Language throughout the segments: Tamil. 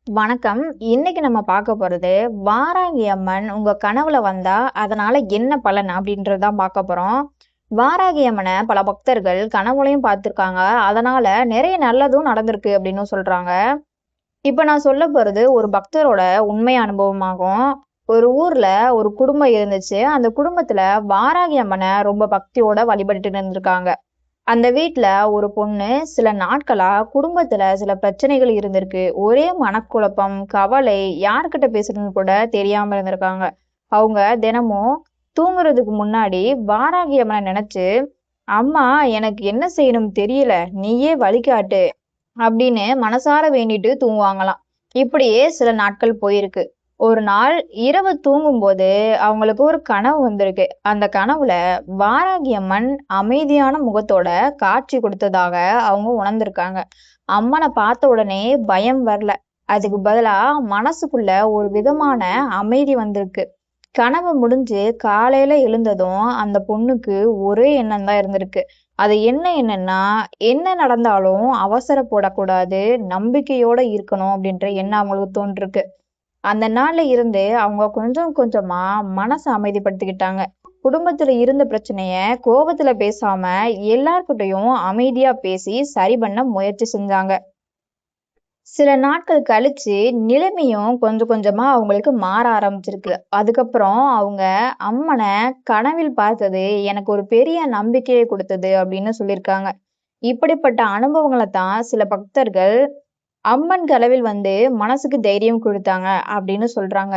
வணக்கம். இன்னைக்கு நம்ம பார்க்க போறது, வாராகி அம்மன் உங்க கனவுல வந்தா, அதனால என்ன பலன் அப்படின்றது தான் பார்க்க போறோம். வாராகி அம்மன பல பக்தர்கள் கனவுலயும் பார்த்திருக்காங்க. அதனால நிறைய நல்லதும் நடந்திருக்கு அப்படின்னும் சொல்றாங்க. இப்ப நான் சொல்லப் போறது ஒரு பக்தரோட உண்மை அனுபவமாகும். ஒரு ஊர்ல ஒரு குடும்பம் இருந்துச்சு. அந்த குடும்பத்துல வாராகி அம்மன ரொம்ப பக்தியோட வழிபட்டுட்டு இருந்திருக்காங்க. அந்த வீட்ல ஒரு பொண்ணு சில நாட்களா குடும்பத்துல சில பிரச்சனைகள் இருந்திருக்கு. ஒரே மனக்குழப்பம், கவலை, யார்கிட்ட பேசுறதுன்னு கூட தெரியாம இருந்திருக்காங்க. அவங்க தினமும் தூங்குறதுக்கு முன்னாடி வாராகி அம்மனை நினைச்சு, "அம்மா, எனக்கு என்ன செய்யணும் தெரியல. நீயே வழிகாட்டு" அப்படின்னு மனசார வேண்டிட்டு தூங்குவாங்களாம். இப்படியே சில நாட்கள் போயிருக்கு. ஒரு நாள் இரவு தூங்கும்போது அவங்களுக்கு ஒரு கனவு வந்திருக்கு. அந்த கனவுல வாராகி அம்மன் அமைதியான முகத்தோட காட்சி கொடுத்ததாக அவங்க உணர்ந்திருக்காங்க. அம்மனை பார்த்த உடனே பயம் வரல. அதுக்கு பதிலா மனசுக்குள்ள ஒரு விதமான அமைதி வந்திருக்கு. கனவு முடிஞ்சு காலையில எழுந்ததும் அந்த பொண்ணுக்கு ஒரே எண்ணம் தான் இருந்திருக்கு. அது என்னன்னா, என்ன நடந்தாலும் அவசரப்படக்கூடாது, நம்பிக்கையோட இருக்கணும் அப்படின்ற எண்ணம் அவங்களுக்கு தோன்றிருக்கு. அந்த நாள்ல இருந்து அவங்க கொஞ்சம் கொஞ்சமா மனச அமைதிப்படுத்திக்கிட்டாங்க. குடும்பத்துல இருந்த பிரச்சனைய கோவத்துல பேசாம எல்லார்கிட்டயும் அமைதியா பேசி சரி பண்ண முயற்சி செஞ்சாங்க. சில நாட்கள் கழிச்சு நிலைமையும் கொஞ்சம் கொஞ்சமா அவங்களுக்கு மாற ஆரம்பிச்சிருக்கு. அதுக்கப்புறம் அவங்க அம்மன கனவில் பார்த்தது எனக்கு ஒரு பெரிய நம்பிக்கையை கொடுத்தது அப்படின்னு சொல்லியிருக்காங்க. இப்படிப்பட்ட அனுபவங்களை தான் சில பக்தர்கள் அம்மன் கனவில் வந்து மனசுக்கு தைரியம் கொடுத்தாங்க அப்படின்னு சொல்றாங்க.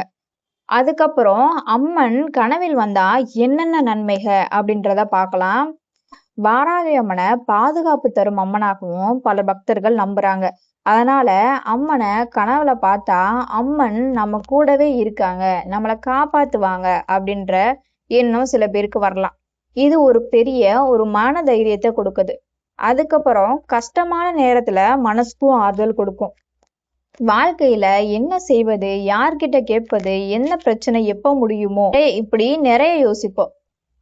அதுக்கப்புறம் அம்மன் கனவில் வந்தா என்னென்ன நன்மைக அப்படின்றத பார்க்கலாம். வாராகி அம்மனை பாதுகாப்பு தரும் அம்மனாகவும் பல பக்தர்கள் நம்புறாங்க. அதனால அம்மனை கனவுல பார்த்தா அம்மன் நம்ம கூடவே இருக்காங்க, நம்மளை காப்பாத்துவாங்க அப்படின்ற எண்ணம் சில பேருக்கு வரலாம். இது ஒரு பெரிய ஒரு மன தைரியத்தை கொடுக்குது. அதுக்கப்புறம் கஷ்டமான நேரத்துல மனசுக்கும் ஆறுதல் கொடுக்கும். வாழ்க்கையில என்ன செய்வது, யார்கிட்ட கேட்பது, என்ன பிரச்சனை எப்ப முடியுமோ இப்படி நிறைய யோசிப்போம்.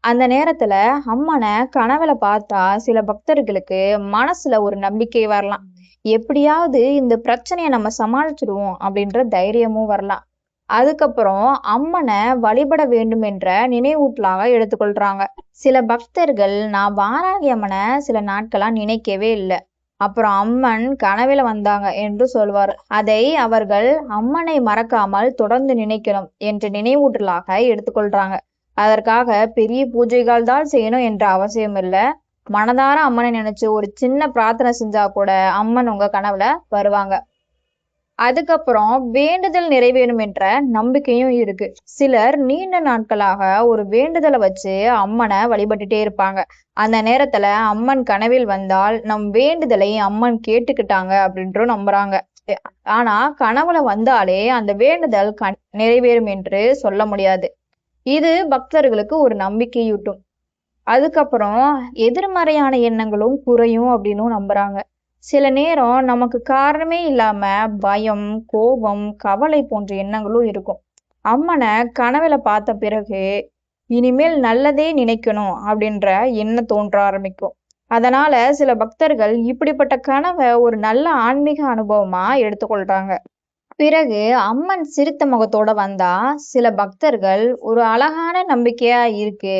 அந்த நேரத்துல அம்மனை கனவுல பார்த்தா சில பக்தர்களுக்கு மனசுல ஒரு நம்பிக்கை வரலாம். எப்படியாவது இந்த பிரச்சனையை நம்ம சமாளிச்சிடுவோம் அப்படின்ற தைரியமும் வரலாம். அதுக்கப்புறம் அம்மனை வழிபட வேண்டும் என்ற நினைவூட்டலாக எடுத்துக்கொள்றாங்க. சில பக்தர்கள் நான் வாராகி அம்மனை சில நாட்களா நினைக்கவே இல்லை, அப்புறம் அம்மன் கனவில வந்தாங்க என்று சொல்வார். அதை அவர்கள் அம்மனை மறக்காமல் தொடர்ந்து நினைக்கணும் என்ற நினைவூட்டலாக எடுத்துக்கொள்றாங்க. அதற்காக பெரிய பூஜைகள் தான் செய்யணும் என்ற அவசியம் இல்லை. மனதார அம்மனை நினைச்சு ஒரு சின்ன பிரார்த்தனை செஞ்சா கூட அம்மன் உங்க கனவுல வருவாங்க. அதுக்கப்புறம் வேண்டுதல் நிறைவேறும் என்ற நம்பிக்கையும் இருக்கு. சிலர் நீண்ட நாட்களாக ஒரு வேண்டுதலை வச்சு அம்மனை வழிபட்டுட்டே இருப்பாங்க. அந்த நேரத்துல அம்மன் கனவில் வந்தால் நம் வேண்டுதலை அம்மன் கேட்டுக்கிட்டாங்க அப்படின்றும் நம்புறாங்க. ஆனா கனவுல வந்தாலே அந்த வேண்டுதல் நிறைவேறும் என்று சொல்ல முடியாது. இது பக்தர்களுக்கு ஒரு நம்பிக்கையூட்டும். அதுக்கப்புறம் எதிர்மறையான எண்ணங்களும் குறையும் அப்படின்னும் நம்புறாங்க. சில நேரம் நமக்கு காரணமே இல்லாம பயம், கோபம், கவலை போன்ற எண்ணங்களும் இருக்கும். அம்மனை கனவுல பார்த்த பிறகு இனிமேல் நல்லதே நினைக்கணும் அப்படின்ற எண்ணம் தோன்ற ஆரம்பிக்கும். அதனால சில பக்தர்கள் இப்படிப்பட்ட கனவை ஒரு நல்ல ஆன்மீக அனுபவமா எடுத்துக்கொள்றாங்க. பிறகு அம்மன் சிரித்த முகத்தோட வந்தா சில பக்தர்கள் ஒரு அழகான நம்பிக்கையா இருக்கு,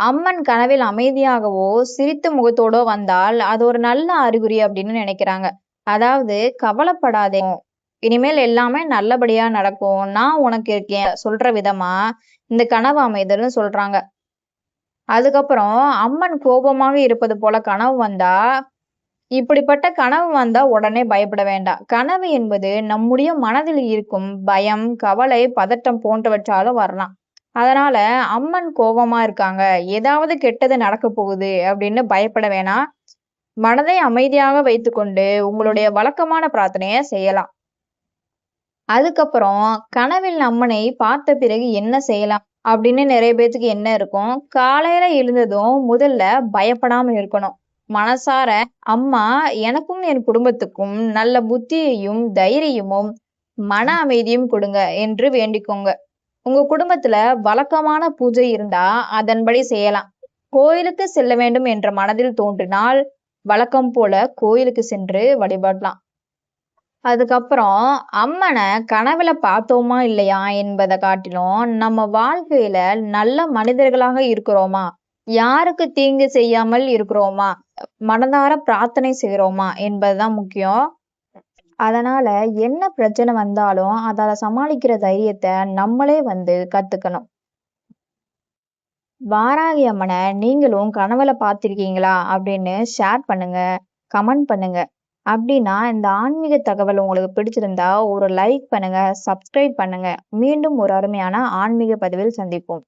அம்மன் கனவில் அமைதியாகவோ சிரித்த முகத்தோட வந்தால் அது ஒரு நல்ல அறிகுறி அப்படின்னு நினைக்கிறாங்க. அதாவது கவலைப்படாதே, இனிமேல் எல்லாமே நல்லபடியா நடக்கும், நான் உனக்கு இருக்கேன் சொல்ற விதமா இந்த கனவு அமைதல்னு சொல்றாங்க. அதுக்கப்புறம் அம்மன் கோபமாக இருப்பது போல கனவு வந்தா, இப்படிப்பட்ட கனவு வந்தா உடனே பயப்பட வேண்டாம். கனவு என்பது நம்முடைய மனதில் இருக்கும் பயம், கவலை, பதட்டம் போன்றவற்றாலும் வரலாம். அதனால அம்மன் கோபமா இருக்காங்க, ஏதாவது கெட்டது நடக்க போகுது அப்படின்னு பயப்பட வேணாம். மனதை அமைதியாக வைத்துக்கொண்டு உங்களுடைய வழக்கமான பிரார்த்தனையை செய்யலாம். அதுக்கப்புறம் கனவில் அம்மனை பார்த்த பிறகு என்ன செய்யலாம் அப்படின்னு நிறைய பேத்துக்கு என்ன இருக்கும். காலையில எழுந்ததும் முதல்ல பயப்படாம இருக்கணும். மனசார அம்மா எனக்கும் என் குடும்பத்துக்கும் நல்ல புத்தியையும் தைரியமும் மன அமைதியும் கொடுங்க என்று வேண்டிக்கோங்க. உங்க குடும்பத்துல வழக்கமான பூஜை இருந்தா அதன்படி செய்யலாம். கோயிலுக்கு செல்ல வேண்டும் என்ற மனதில் தோன்றினால் வழக்கம் போல கோயிலுக்கு சென்று வழிபடலாம். அதுக்கப்புறம் அம்மன கனவுல பார்த்தோமா இல்லையா என்பதை காட்டிலும் நம்ம வாழ்க்கையில நல்ல மனிதர்களாக இருக்கிறோமா, யாருக்கு தீங்கு செய்யாமல் இருக்கிறோமா, மனதார பிரார்த்தனை செய்றோமா என்பதுதான் முக்கியம். அதனால என்ன பிரச்சனை வந்தாலும் அத சமாளிக்கிற தைரியத்தை நம்மளே கத்துக்கணும். வாராகி அம்மன நீங்களும் கனவுல பார்த்திருக்கீங்களா அப்படின்னு ஷேர் பண்ணுங்க, கமெண்ட் பண்ணுங்க. அப்படின்னா இந்த ஆன்மீக தகவல் உங்களுக்கு பிடிச்சிருந்தா ஒரு லைக் பண்ணுங்க, சப்ஸ்கிரைப் பண்ணுங்க. மீண்டும் ஒரு அருமையான ஆன்மீக பதிவில் சந்திப்போம்.